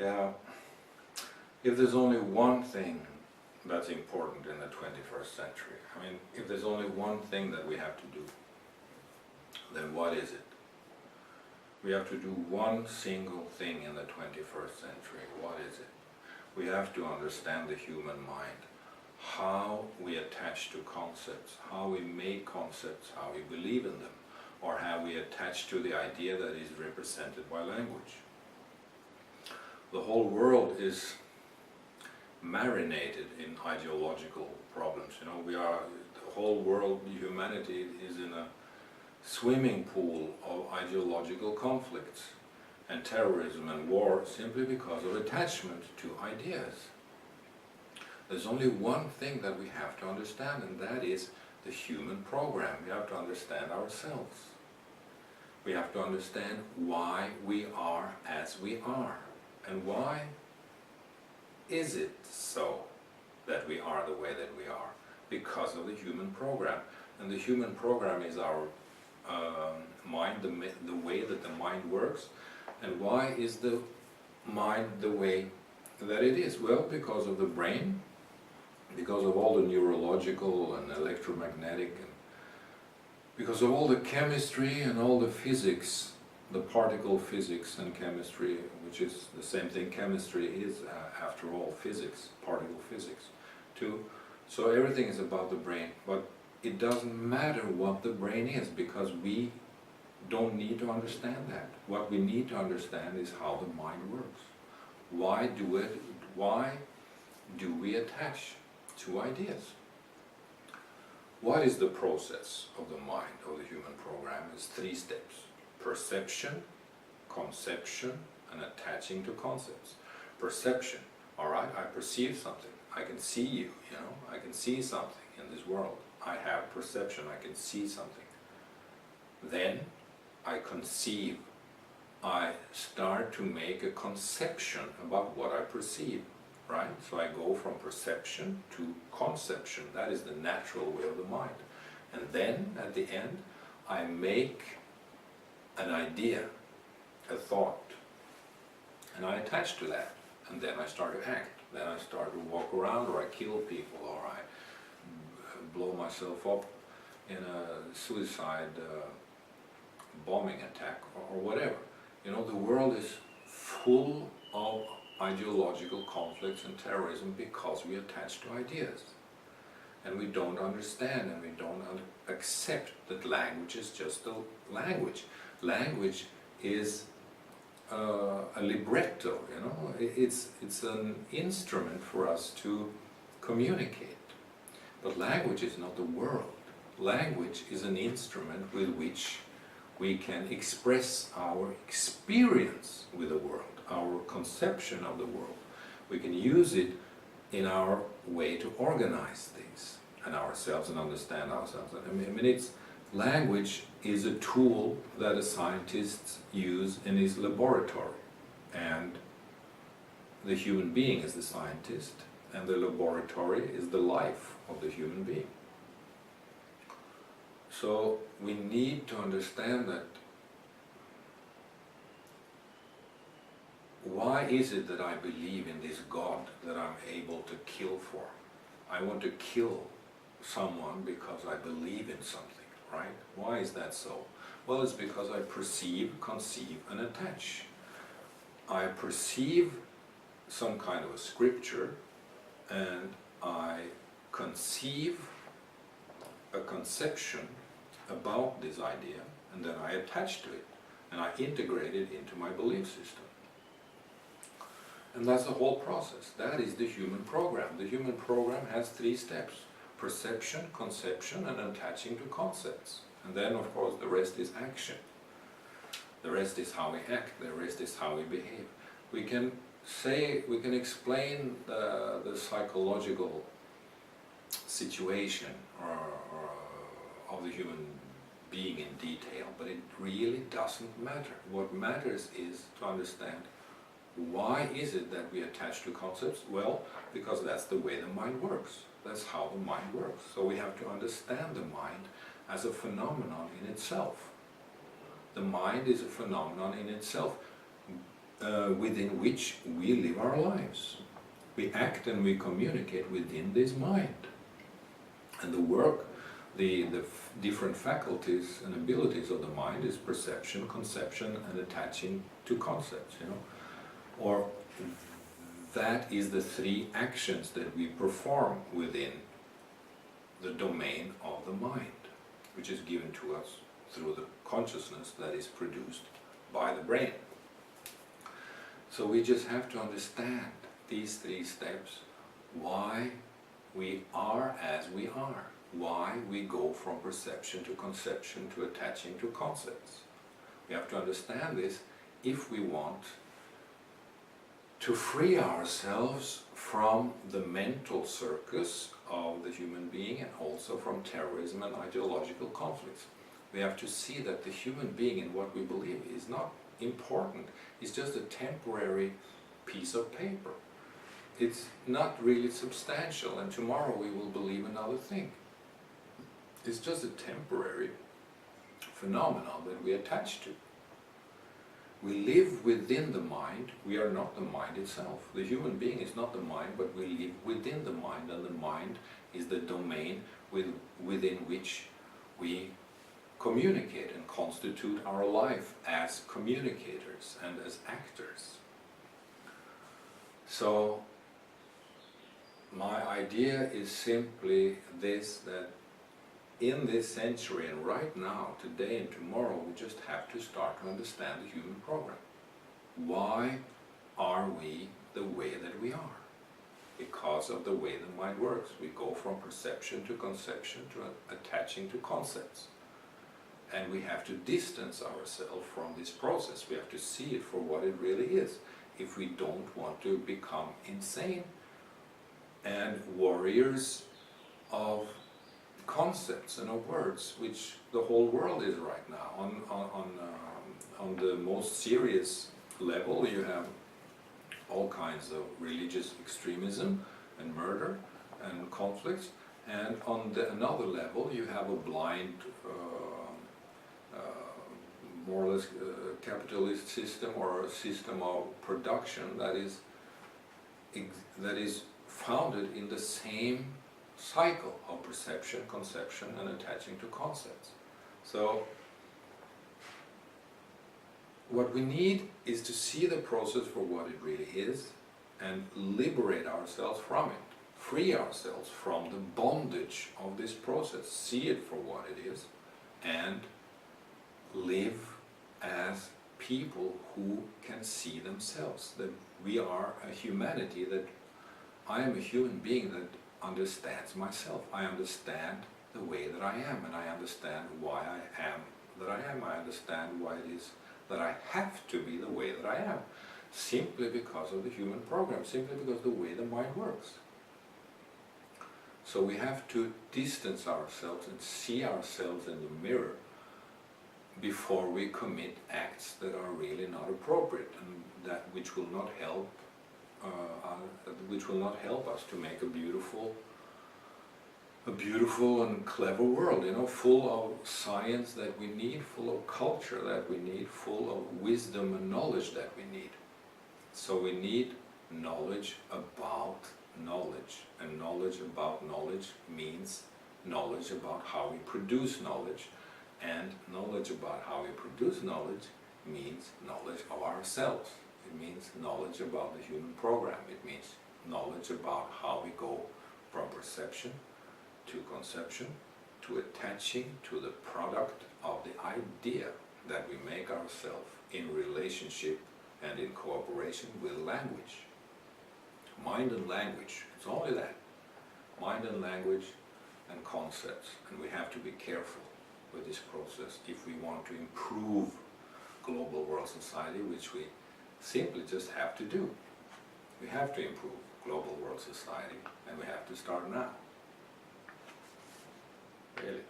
Yeah, if there's only one thing that's important in the 21st century, I mean, if there's only one thing that we have to do, then what is it? We have to do one single thing in the 21st century. What is it? We have to understand the human mind, how we attach to concepts, how we make concepts, how we believe in them, or how we attach to the idea that is represented by language. The whole world is marinated in ideological problems. You know, the whole world, humanity is in a swimming pool of ideological conflicts and terrorism and war simply because of attachment to ideas. There's only one thing that we have to understand, and that is the human program. We have to understand ourselves. We have to understand why we are as we are, and why is it so that we are the way that we are? Because of the human program. And the human program is our mind, the way that the mind works. And why is the mind the way that it is? Well, because of the brain, because of all the neurological and electromagnetic, and because of all the chemistry and all the physics, the particle physics and chemistry, which is the same thing. Chemistry is, after all, physics, particle physics too. So everything is about the brain, but it doesn't matter what the brain is, because we don't need to understand that. What we need to understand is how the mind works. Why do we attach to ideas? What is the process of the mind, of the human program? It's 3 steps: perception, conception, and attaching to concepts. Perception, all right, I perceive something. I can see you, you know, I can see something in this world. I have perception, I can see something. Then I conceive. I start to make a conception about what I perceive, right? So I go from perception to conception. That is the natural way of the mind. And then, at the end, I make an idea, a thought, and I attach to that. And then I start to act. Then I start to walk around, or I kill people, or I blow myself up in a suicide bombing attack, or whatever. You know, the world is full of ideological conflicts and terrorism because we attach to ideas. And we don't understand, and we don't accept that language is just a language. Language is a libretto, you know. It's an instrument for us to communicate. But language is not the world. Language is an instrument with which we can express our experience with the world, our conception of the world. We can use it in our way to organize things and ourselves and understand ourselves. I mean, language is a tool that a scientist uses in his laboratory, and the human being is the scientist, and the laboratory is the life of the human being. So we need to understand that. Why is it that I believe in this God that I'm able to kill for? I want to kill someone because I believe in something, right? Why is that so? Well, it's because I perceive, conceive, and attach. I perceive some kind of a scripture, and I conceive a conception about this idea, and then I attach to it, and I integrate it into my belief system. And that's the whole process. That is the human program. The human program has 3 steps: perception, conception, and attaching to concepts. And then, of course, the rest is action. The rest is how we act. The rest is how we behave. We can explain the psychological situation or of the human being in detail, but it really doesn't matter. What matters is to understand, why is it that we attach to concepts? Well, because that's the way the mind works. That's how the mind works. So we have to understand the mind as a phenomenon in itself. The mind is a phenomenon in itself. within which we live our lives. We act and we communicate within this mind. And the work, the different faculties and abilities of the mind is perception, conception, and attaching to concepts, you know. Or that is the three actions that we perform within the domain of the mind, which is given to us through the consciousness that is produced by the brain. So we just have to understand these three steps, why we are as we are, why we go from perception to conception to attaching to concepts. We have to understand this if we want to free ourselves from the mental circus of the human being and also from terrorism and ideological conflicts. We have to see that the human being and what we believe is not important. It's just a temporary piece of paper. It's not really substantial, and tomorrow we will believe another thing. It's just a temporary phenomenon that we attach to. We live within the mind, we are not the mind itself. The human being is not the mind, but we live within the mind, and the mind is the domain within which we communicate and constitute our life as communicators and as actors. So, my idea is simply this, that in this century and right now, today and tomorrow, we just have to start to understand the human program. Why are we the way that we are? Because of the way the mind works. We go from perception to conception to attaching to concepts. And we have to distance ourselves from this process. We have to see it for what it really is, if we don't want to become insane and warriors of concepts and of words, which the whole world is right now. On the most serious level, you have all kinds of religious extremism and murder and conflicts, and on another level you have a blind, more or less capitalist system, or a system of production that is founded in the same cycle of perception, conception, and attaching to concepts. So what we need is to see the process for what it really is and liberate ourselves from it, free ourselves from the bondage of this process, see it for what it is, and live as people who can see themselves, that we are a humanity, that I am a human being that understands myself. I understand the way that I am, and I understand why I am that I am. I understand why it is that I have to be the way that I am, simply because of the human program, simply because of the way the mind works. So we have to distance ourselves and see ourselves in the mirror before we commit acts that are really not appropriate, and that which will not help us to make a beautiful and clever world, you know, full of science that we need, full of culture that we need, full of wisdom and knowledge that we need. So we need knowledge about knowledge, and knowledge about knowledge means knowledge about how we produce knowledge, and knowledge about how we produce knowledge means knowledge of ourselves. It means knowledge about the human program. It means knowledge about how we go from perception to conception to attaching to the product of the idea that we make ourselves in relationship and in cooperation with language. Mind and language, it's only that. Mind and language and concepts, and we have to be careful with this process if we want to improve global world society, which we simply just have to do. We have to improve global world society, and we have to start now. Really.